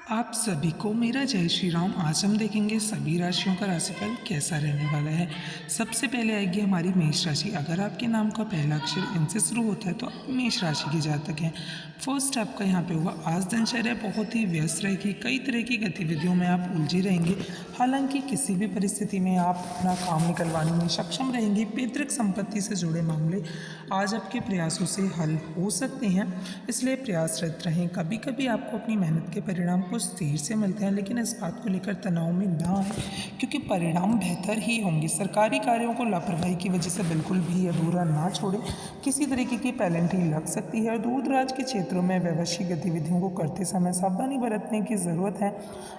आप सभी को मेरा जय श्री राम। आज हम देखेंगे सभी राशियों का राशिफल कैसा रहने वाला है। सबसे पहले आएगी हमारी मेष राशि। अगर आपके नाम का पहला अक्षर एन से शुरू होता है तो आप मेष राशि के जातक हैं। फर्स्ट आपका यहाँ पे होगा। आज दिनचर्या बहुत ही व्यस्त रहेगी, कई तरह की गतिविधियों में आप उलझे रहेंगे। हालांकि किसी भी परिस्थिति में आप अपना काम निकलवाने में सक्षम रहेंगे। पैतृक संपत्ति से जुड़े मामले आज आपके प्रयासों से हल हो सकते हैं, इसलिए प्रयासरत रहें। कभी कभी आपको अपनी मेहनत के परिणाम कुछ देर से मिलते हैं, लेकिन इस बात को लेकर तनाव में ना आए, क्योंकि परिणाम बेहतर ही होंगे। सरकारी कार्यों को लापरवाही की वजह से बिल्कुल भी अधूरा ना छोड़ें। किसी तरीके की पेनल्टी लग सकती है और दूर दराज के क्षेत्रों में व्यावसायिक गतिविधियों को करते समय सावधानी बरतने की ज़रूरत है।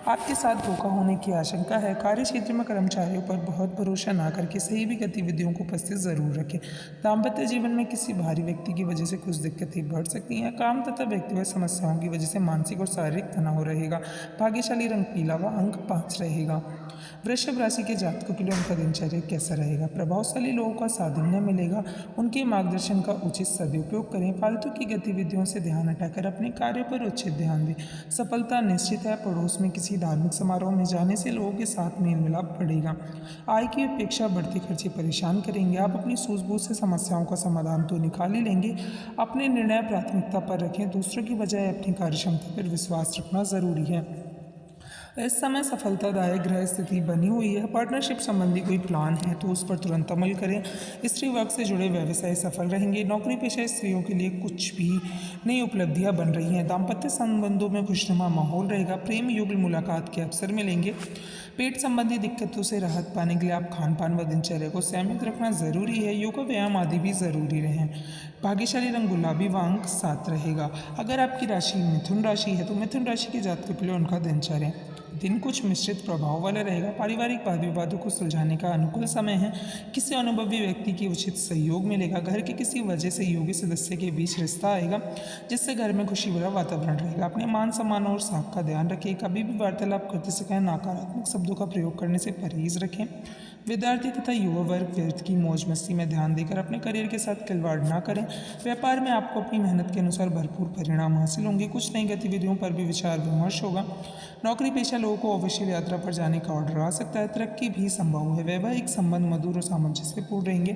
आपके साथ धोखा होने की आशंका है। कार्य क्षेत्र में कर्मचारियों पर बहुत भरोसा ना करके सही भी गतिविधियों को उपस्थित ज़रूर रखें। दाम्पत्य जीवन में किसी भारी व्यक्ति की वजह से कुछ दिक्कतें बढ़ सकती हैं। काम तथा व्यक्तिगत समस्याओं की वजह से मानसिक और शारीरिक तनाव रहेगा। भाग्यशाली रंग पीला व अंक 5 रहेगा। वृषभ राशि के जातकों के लिए उनका दिनचर्या कैसा रहेगा। प्रभावशाली लोगों का साधन्य मिलेगा, उनके मार्गदर्शन का उचित सदुपयोग करें। फालतू की गतिविधियों से ध्यान हटाकर अपने कार्य पर उचित ध्यान दें। सफलता निश्चित है। पड़ोस में किसी धार्मिक समारोह में जाने से लोगों के साथ मेल मिलाप बढ़ेगा। आय की अपेक्षा बढ़ते खर्चे परेशान करेंगे। आप अपनी सूझबूझ से समस्याओं का समाधान तो निकाल ही लेंगे। अपने निर्णय प्राथमिकता पर रखें। दूसरों की बजाय अपनी कार्यक्षमता पर विश्वास रखना जरूरी है। इस समय सफलतादायक ग्रह स्थिति बनी हुई है। पार्टनरशिप संबंधी कोई प्लान है तो उस पर तुरंत अमल करें। स्त्री वर्ग से जुड़े व्यवसाय सफल रहेंगे। नौकरी पेशा स्त्रियों के लिए कुछ भी नई उपलब्धियां बन रही हैं। दाम्पत्य संबंधों में खुशनुमा माहौल रहेगा। प्रेम युगल मुलाकात के अवसर मिलेंगे। पेट संबंधी दिक्कतों से राहत पाने के लिए आप खान पान व दिनचर्या को संयमित रखना जरूरी है। योग व्यायाम आदि भी जरूरी रहें। भाग्यशाली रंग गुलाबी व अंक 7 रहेगा। अगर आपकी राशि मिथुन राशि है तो मिथुन राशि के जातकों के लिए उनका दिनचर्या दिन कुछ मिश्रित प्रभाव वाला रहेगा। पारिवारिक वाद विवादों को सुलझाने का अनुकूल समय है। किसी अनुभवी व्यक्ति की उचित सहयोग मिलेगा। घर के किसी वजह से योग्य सदस्य के बीच रिश्ता आएगा, जिससे घर में खुशी भरा वातावरण रहेगा। अपने मान सम्मान और साख का ध्यान रखें। कभी भी वार्तालाप करते समय नकारात्मक शब्दों का प्रयोग करने से परहेज रखें। विद्यार्थी तथा युवा वर्ग व्यर्थ की मौज मस्ती में ध्यान देकर अपने करियर के साथ खिलवाड़ ना करें। व्यापार में आपको अपनी मेहनत के अनुसार भरपूर परिणाम हासिल होंगे। कुछ नई गतिविधियों पर भी विचार विमर्श होगा। नौकरी पेशा लोगों को ऑफिशियल यात्रा पर जाने का ऑर्डर आ सकता है। तरक्की भी संभव है। वैवाहिक संबंध मधुर और सामंजस्यपूर्ण रहेंगे।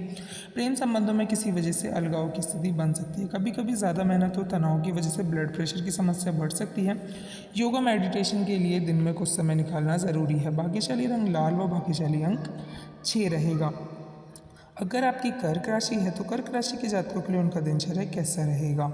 प्रेम संबंधों में किसी वजह से अलगाव की स्थिति बन सकती है। कभी कभी ज़्यादा मेहनत और तनाव की वजह से ब्लड प्रेशर की समस्या बढ़ सकती है। योगा मेडिटेशन के लिए दिन में कुछ समय निकालना ज़रूरी है। भाग्यशाली रंग लाल व भाग्यशाली अंक 6 रहेगा। अगर आपकी कर्क राशि है तो कर्क राशि के जातकों के लिए उनका दिनचर्या कैसा रहेगा।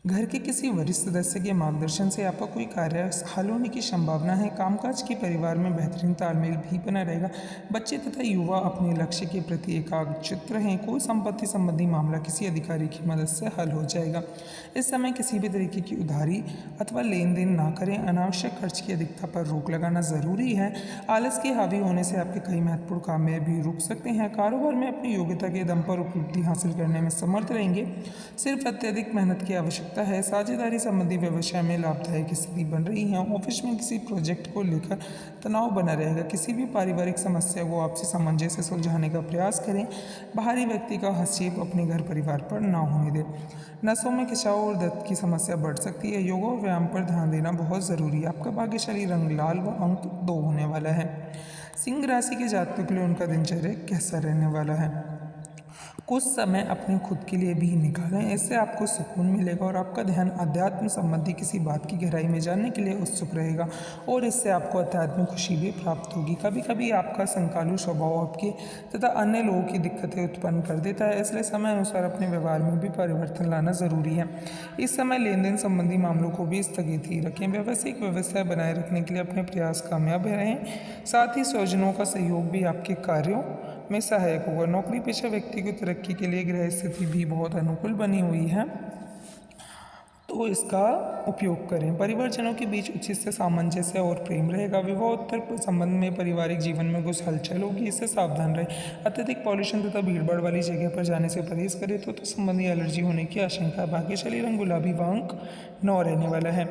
घर के किसी वरिष्ठ सदस्य के मार्गदर्शन से आपका कोई कार्य हल होने की संभावना है। कामकाज के परिवार में बेहतरीन तालमेल भी बना रहेगा। बच्चे तथा युवा अपने लक्ष्य के प्रति एकाग्रचित रहें। कोई संपत्ति संबंधी मामला किसी अधिकारी की मदद से हल हो जाएगा। इस समय किसी भी तरीके की उधारी अथवा लेन देन ना करें। अनावश्यक खर्च की अधिकता पर रोक लगाना जरूरी है। आलस के हावी होने से आपके कई महत्वपूर्ण काम में भी रुक सकते हैं। कारोबार में अपनी योग्यता के दम पर उपलब्धि हासिल करने में समर्थ रहेंगे। सिर्फ अत्यधिक मेहनत की आवश्यकता है। साझेदारी संबंधी व्यवसाय में लाभदायक स्थिति बन रही है। ऑफिस में किसी प्रोजेक्ट को लेकर तनाव बना रहेगा। किसी भी पारिवारिक समस्या को आपसी सामंजस्य से सुलझाने का प्रयास करें। बाहरी व्यक्ति का हस्तक्षेप अपने घर परिवार पर ना होने दें। नसों में खिंचाव और दर्द की समस्या बढ़ सकती है। योग और व्यायाम पर ध्यान देना बहुत जरूरी है। आपका भाग्यशाली रंग लाल व अंक 2 होने वाला है। सिंह राशि के जातकों के लिए उनका दिनचर्या कैसा रहने वाला है। कुछ समय अपने खुद के लिए भी निकालें। इससे आपको सुकून मिलेगा और आपका ध्यान अध्यात्म संबंधी किसी बात की गहराई में जानने के लिए उत्सुक रहेगा और इससे आपको आध्यात्मिक खुशी भी प्राप्त होगी। कभी कभी आपका संकालु स्वभाव आपके तथा अन्य लोगों की दिक्कतें उत्पन्न कर देता है, इसलिए समय अनुसार अपने व्यवहार में भी परिवर्तन लाना जरूरी है। इस समय लेन देन संबंधी मामलों को भी स्थगित ही रखें। व्यावसायिक व्यवस्था बनाए रखने के लिए अपने प्रयास कामयाब रहें। साथ ही स्वजनों का सहयोग भी आपके कार्यों में सहायक होगा। नौकरी पेशा व्यक्ति की तरक्की के लिए ग्रह स्थिति भी बहुत अनुकूल बनी हुई है, तो इसका उपयोग करें। परिवारजनों के बीच उचित से सामंजस्य और प्रेम रहेगा। विवाहोत्तर संबंध में पारिवारिक जीवन में कुछ हलचल होगी, इससे सावधान रहें। अत्यधिक पॉल्यूशन तथा भीड़भाड़ वाली जगह पर जाने से परहेज करें तो संबंधी एलर्जी होने की आशंका है। भाग्यशाली रंग गुलाबी व अंक 9 रहने वाला है।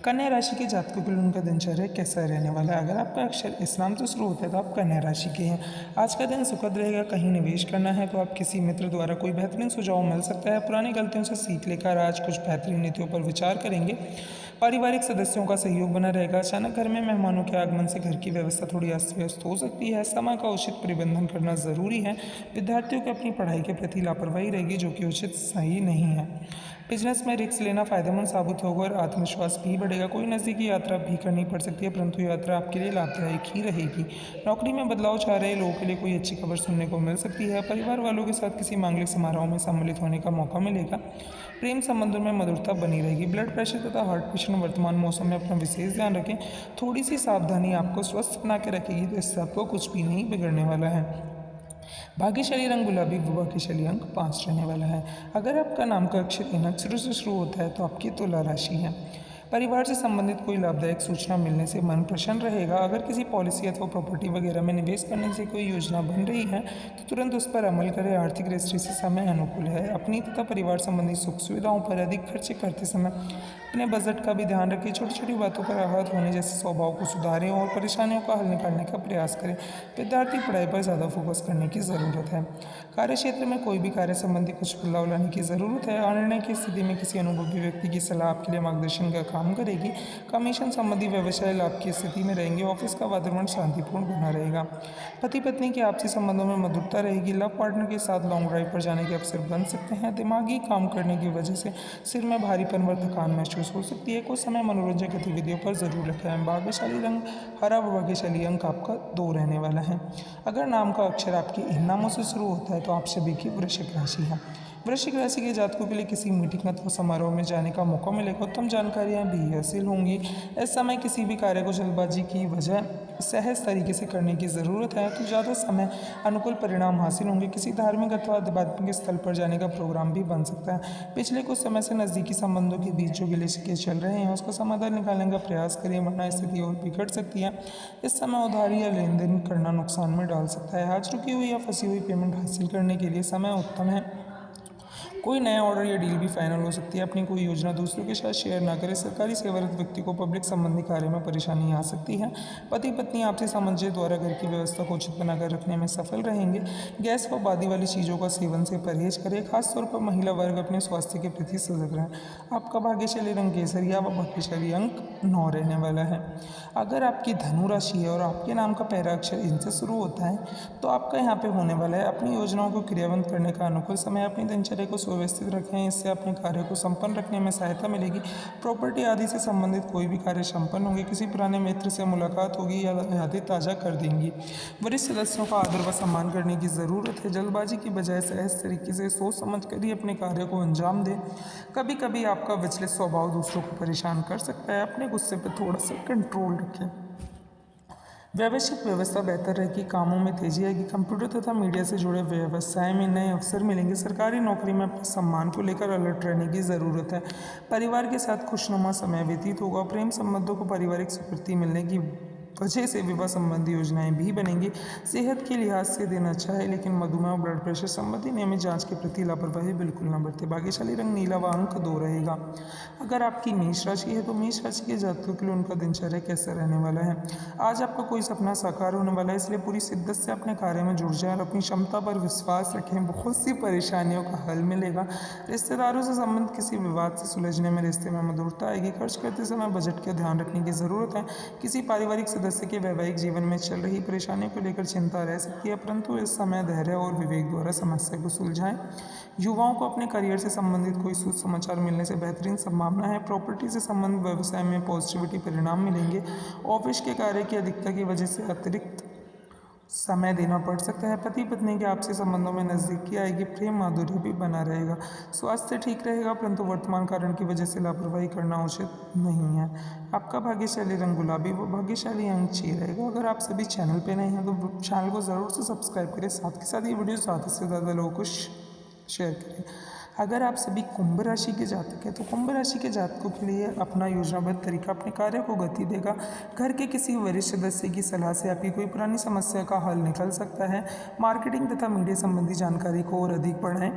कन्या राशि के जातकों के लिए उनका दिनचर्या कैसा रहने वाला है। अगर आपका अक्षर इस्लाम से शुरू होता है तो आप कन्या राशि के हैं। आज का दिन सुखद रहेगा। कहीं निवेश करना है तो आप किसी मित्र द्वारा कोई बेहतरीन सुझाव मिल सकता है। पुरानी गलतियों से सीख लेकर आज कुछ बेहतरीन नीतियों पर विचार करेंगे। पारिवारिक सदस्यों का सहयोग बना रहेगा। अचानक घर में मेहमानों के आगमन से घर की व्यवस्था थोड़ी अस्त व्यस्त हो सकती है। समय का उचित प्रबंधन करना जरूरी है। विद्यार्थियों की अपनी पढ़ाई के प्रति लापरवाही रहेगी, जो कि उचित सही नहीं है। बिजनेस में रिस्क लेना फायदेमंद साबित होगा और आत्मविश्वास भी बढ़ेगा। कोई नज़दीकी यात्रा भी करनी पड़ सकती है, परंतु यात्रा आपके लिए लाभदायक ही रहेगी। नौकरी में बदलाव चाह रहे लोगों के लिए कोई अच्छी खबर सुनने को मिल सकती है। परिवार वालों के साथ किसी मांगलिक समारोह में सम्मिलित होने का मौका मिलेगा। प्रेम संबंधों में मधुरता बनी रहेगी। ब्लड प्रेशर तथा हार्ट पेशेंट वर्तमान मौसम में अपना विशेष ध्यान रखें। थोड़ी सी सावधानी आपको स्वस्थ बना के रखेगी, तो इससे आपको कुछ भी नहीं बिगड़ने वाला है। भाग्यशाली रंग गुलाबी व भाग्यशाली अंक 5 रहने वाला है। अगर आपका नाम का अक्षर इन अक्षरों से शुरू होता है तो आपकी तुला राशि है। परिवार से संबंधित कोई लाभदायक सूचना मिलने से मन प्रसन्न रहेगा। अगर किसी पॉलिसी अथवा प्रॉपर्टी वगैरह में निवेश करने से कोई योजना बन रही है तो तुरंत उस पर अमल करें। आर्थिक दृष्टि से समय अनुकूल है। अपनी तथा परिवार संबंधी सुख सुविधाओं पर अधिक खर्च करते समय अपने बजट का भी ध्यान रखें। छोटी छोटी बातों पर आहत होने जैसे स्वभाव को सुधारें और परेशानियों का हल निकालने का प्रयास करें। विद्यार्थी पढ़ाई पर ज़्यादा फोकस करने की ज़रूरत है। कार्य क्षेत्र में कोई भी कार्य संबंधी कुछ बदलाव लाने की ज़रूरत है। निर्णय की स्थिति में किसी अनुभवी व्यक्ति की सलाह आपके लिए मार्गदर्शन का काम करेगी। कमीशन संबंधी व्यवसाय लाभ की स्थिति में रहेंगे। ऑफिस का वातावरण शांतिपूर्ण बना रहेगा। पति पत्नी के आपसी संबंधों में मधुरता रहेगी। लव पार्टनर के साथ लॉन्ग ड्राइव पर जाने के अवसर बन सकते हैं। दिमागी काम करने की वजह से सिर में भारीपन व थकान महसूस हो सकती है। कुछ समय मनोरंजक गतिविधियों पर जरूर रखें। भाग्यशाली रंग हरा व भाग्यशाली अंक आपका 2 रहने वाला है। अगर नाम का अक्षर आपके इन नामों से शुरू होता है तो आप सभी की वृश्चिक राशि है। वृश्चिक राशि के जातकों के लिए किसी मीटिंग अथवा समारोह में जाने का मौका मिलेगा। उत्तम जानकारियां भी हासिल होंगी। इस समय किसी भी कार्य को जल्दबाजी की वजह सहज तरीके से करने की ज़रूरत है, तो ज़्यादा समय अनुकूल परिणाम हासिल होंगे। किसी धार्मिक अथवा आध्यात्मिक स्थल पर जाने का प्रोग्राम भी बन सकता है। पिछले कुछ समय से नज़दीकी संबंधों के बीच जो गिले चल रहे हैं उसका समाधान निकालने का प्रयास करिए, वरना स्थिति और बिगड़ सकती है। इस समय उधारी या लेन देन करना नुकसान में डाल सकता है। आज रुकी हुई या फंसी हुई पेमेंट हासिल करने के लिए समय उत्तम है। कोई नया ऑर्डर या डील भी फाइनल हो सकती है। अपनी कोई योजना दूसरों के साथ शेयर ना करें। सरकारी सेवारत व्यक्ति को पब्लिक संबंधी कार्य में परेशानी आ सकती है। पति पत्नी आपसी सामंजस्य द्वारा घर की व्यवस्था को उचित बनाकर रखने में सफल रहेंगे। गैस व बादी वाली चीज़ों का सेवन से परहेज करें। खासतौर पर महिला वर्ग अपने स्वास्थ्य के प्रति सजग रहें। आपका भाग्यशाली रंग केसरिया व भाग्यशाली अंक 9 रहने वाला है। अगर आपकी धनु राशि है और आपके नाम का पहला अक्षर इनसे शुरू होता है तो आपका यहाँ पे होने वाला है अपनी योजनाओं को क्रियान्वित करने का अनुकूल समय। अपनी दिनचर्या को सुव्यवस्थित रखें, इससे अपने कार्य को संपन्न रखने में सहायता मिलेगी। प्रॉपर्टी आदि से संबंधित कोई भी कार्य संपन्न होंगे। किसी पुराने मित्र से मुलाकात होगी या यादें ताज़ा कर देंगी। वरिष्ठ सदस्यों का आदर व सम्मान करने की ज़रूरत है। जल्दबाजी की बजाय सहज तरीके से सोच समझ कर ही अपने कार्य को अंजाम दें। कभी कभी आपका विचलित स्वभाव दूसरों को परेशान कर सकता है। अपने गुस्से पर थोड़ा सा कंट्रोल रखें। व्यावसायिक व्यवस्था बेहतर रहेगी। कामों में तेजी आएगी। कंप्यूटर तथा मीडिया से जुड़े व्यवसाय में नए अवसर मिलेंगे। सरकारी नौकरी में अपने सम्मान को लेकर अलर्ट रहने की ज़रूरत है। परिवार के साथ खुशनुमा समय व्यतीत होगा। प्रेम संबंधों को पारिवारिक स्वीकृति मिलने की वजह से विवाह संबंधी योजनाएं भी बनेंगी। सेहत के लिहाज से दिन अच्छा है, लेकिन मधुमेह और ब्लड प्रेशर संबंधी नियमित जांच के प्रति लापरवाही बिल्कुल न बरतें। भाग्यशाली रंग नीला व अंक 2 रहेगा। अगर आपकी मेष राशि है तो मेष राशि के जातकों के लिए उनका दिनचर्या कैसा रहने वाला है। आज आपका कोई सपना साकार होने वाला है, इसलिए पूरी शिद्दत से अपने कार्य में जुड़ जाएं और अपनी क्षमता पर विश्वास रखें। बहुत सी परेशानियों का हल मिलेगा। रिश्तेदारों से संबंधित किसी विवाद से सुलझने में रिश्ते में मधुरता आएगी। खर्च करते समय बजट का ध्यान रखने की ज़रूरत है। किसी पारिवारिक सदस्य के वैवाहिक जीवन में चल रही परेशानियों को लेकर चिंता रह सकती है, परंतु इस समय धैर्य और विवेक द्वारा समस्या को सुलझाएं। युवाओं को अपने करियर से संबंधित कोई शुभ समाचार मिलने से बेहतरीन संभावना है। प्रॉपर्टी से संबंधित व्यवसाय में पॉजिटिविटी परिणाम मिलेंगे। ऑफिस के कार्य की अधिकता की वजह से अतिरिक्त समय देना पड़ सकता है। पति पत्नी के आपसी संबंधों में नज़दीकी आएगी। प्रेम माधुर्य भी बना रहेगा। स्वास्थ्य ठीक रहेगा, परंतु वर्तमान कारण की वजह से लापरवाही करना उचित नहीं है। आपका भाग्यशाली रंग गुलाबी व भाग्यशाली अंक 6 रहेगा। अगर आप सभी चैनल पे नए हैं तो चैनल को ज़रूर से सब्सक्राइब करें, साथ के साथ ये वीडियो ज़्यादा से ज़्यादा लोगों को शेयर करें। अगर आप सभी कुंभ राशि के जातक हैं तो कुंभ राशि के जातकों के लिए अपना योजनाबद्ध तरीका अपने कार्य को गति देगा। घर के किसी वरिष्ठ सदस्य की सलाह से आपकी कोई पुरानी समस्या का हल निकल सकता है। मार्केटिंग तथा मीडिया संबंधी जानकारी को और अधिक बढ़ाएं।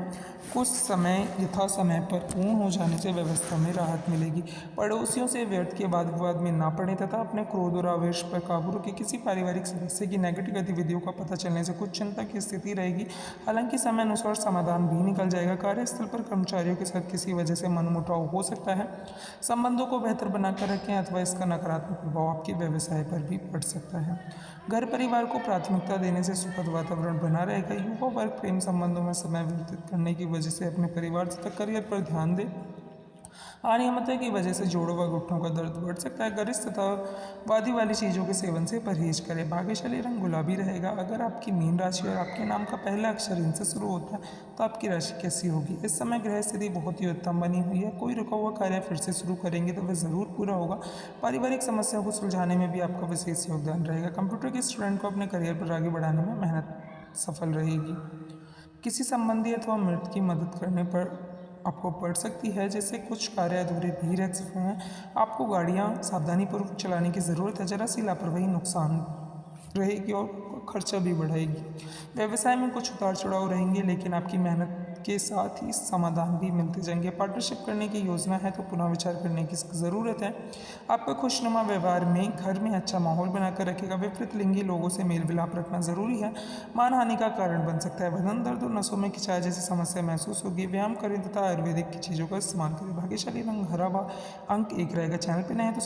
कुछ समय यथा समय पर पूर्ण हो जाने से व्यवस्था में राहत मिलेगी। पड़ोसियों से व्यर्थ के वाद विवाद में ना पड़े तथा अपने क्रोध और आवेश पर काबू रखें। किसी पारिवारिक सदस्य की नेगेटिव गतिविधियों का पता चलने से कुछ चिंता की स्थिति रहेगी, हालांकि समय अनुसार समाधान भी निकल जाएगा। कार्यस्थल कार्यस्थल पर कर्मचारियों के साथ किसी वजह से मनमुटाव हो सकता है। संबंधों को बेहतर बनाकर रखें अथवा इसका नकारात्मक प्रभाव आपके व्यवसाय पर भी पड़ सकता है। घर परिवार को प्राथमिकता देने से सुखद वातावरण बना रहेगा। युवा वर्ग प्रेम संबंधों में समय व्यतीत करने की वजह से अपने परिवार तथा करियर पर ध्यान दे। अनियमितता की वजह से जोड़ों व घुटनों का दर्द बढ़ सकता है। गरिष्ठ तथा वादी वाली चीज़ों के सेवन से परहेज करें। भाग्यशाली रंग गुलाबी रहेगा। अगर आपकी मीन राशि और आपके नाम का पहला अक्षर इनसे शुरू होता है तो आपकी राशि कैसी होगी? इस समय ग्रह स्थिति बहुत ही उत्तम बनी हुई है। कोई रुका हुआ कार्य फिर से शुरू करेंगे तो वह ज़रूर पूरा होगा। पारिवारिक समस्याओं को सुलझाने में भी आपका विशेष योगदान रहेगा। कंप्यूटर के स्टूडेंट को अपने करियर पर आगे बढ़ाने में मेहनत सफल रहेगी। किसी संबंधी अथवा मृत की मदद करने पर आपको पड़ सकती है, जैसे कुछ कार्य अधूरे भी रह सकते हैं। आपको गाड़ियाँ सावधानीपूर्वक चलाने की ज़रूरत है। जरा सी लापरवाही नुकसान रहेगी और खर्चा भी बढ़ाएगी। व्यवसाय में कुछ उतार चढ़ाव रहेंगे, लेकिन आपकी मेहनत के साथ ही समाधान भी मिलते जाएंगे। पार्टनरशिप करने की योजना है तो पुनः विचार करने की ज़रूरत है। आपका खुशनुमा व्यवहार में घर में अच्छा माहौल बनाकर रखेगा। विपरीत लिंगी लोगों से मेल मिलाप रखना जरूरी है। मानहानि का कारण बन सकता है। बदन दर्द और नसों में खिंचाव जैसी समस्या महसूस होगी। व्यायाम करें तथा आयुर्वेदिक की चीज़ों का इस्तेमाल करें। भाग्यशाली रंग हरा व अंक 1 रहेगा। चैनल पर नए हैं तो